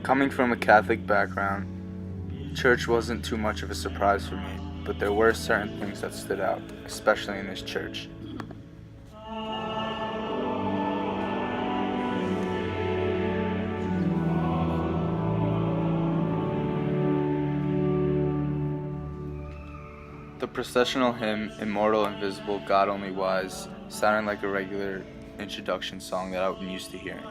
Coming from a Catholic background, church wasn't too much of a surprise for me, but there were certain things that stood out, especially in this church. The processional hymn, Immortal, Invisible, God Only Wise, sounded like a regular introduction song that I'm used to hearing.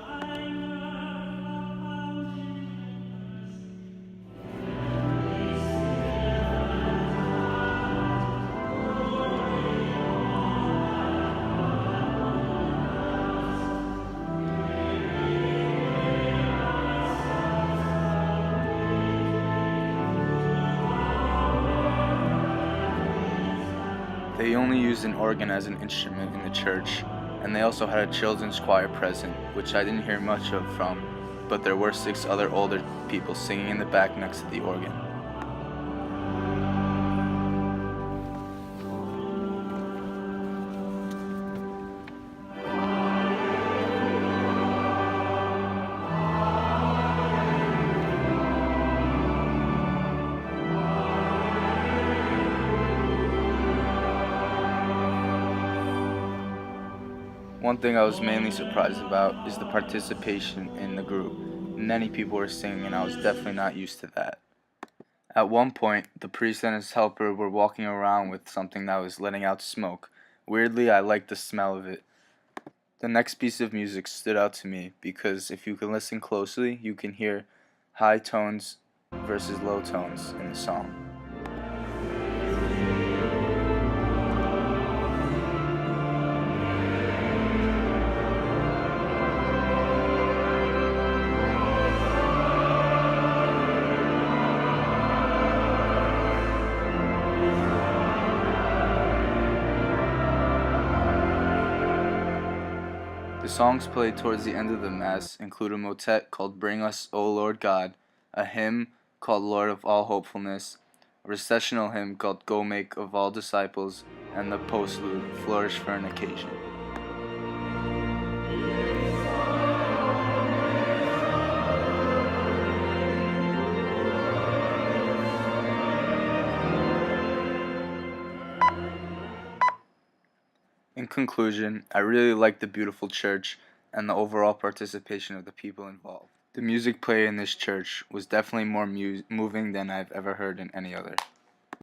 They only used an organ as an instrument in the church, and they also had a children's choir present, which I didn't hear much of from, but there were 6 other older people singing in the back next to the organ. One thing I was mainly surprised about is the participation in the group. Many people were singing, and I was definitely not used to that. At one point, the priest and his helper were walking around with something that was letting out smoke. Weirdly, I liked the smell of it. The next piece of music stood out to me because if you can listen closely, you can hear high tones versus low tones in the song. The songs played towards the end of the Mass include a motet called Bring Us, O Lord God, a hymn called Lord of All Hopefulness, a recessional hymn called Go Make of All Disciples, and the postlude, Flourish for an Occasion. In conclusion, I really liked the beautiful church and the overall participation of the people involved. The music played in this church was definitely more moving than I've ever heard in any other.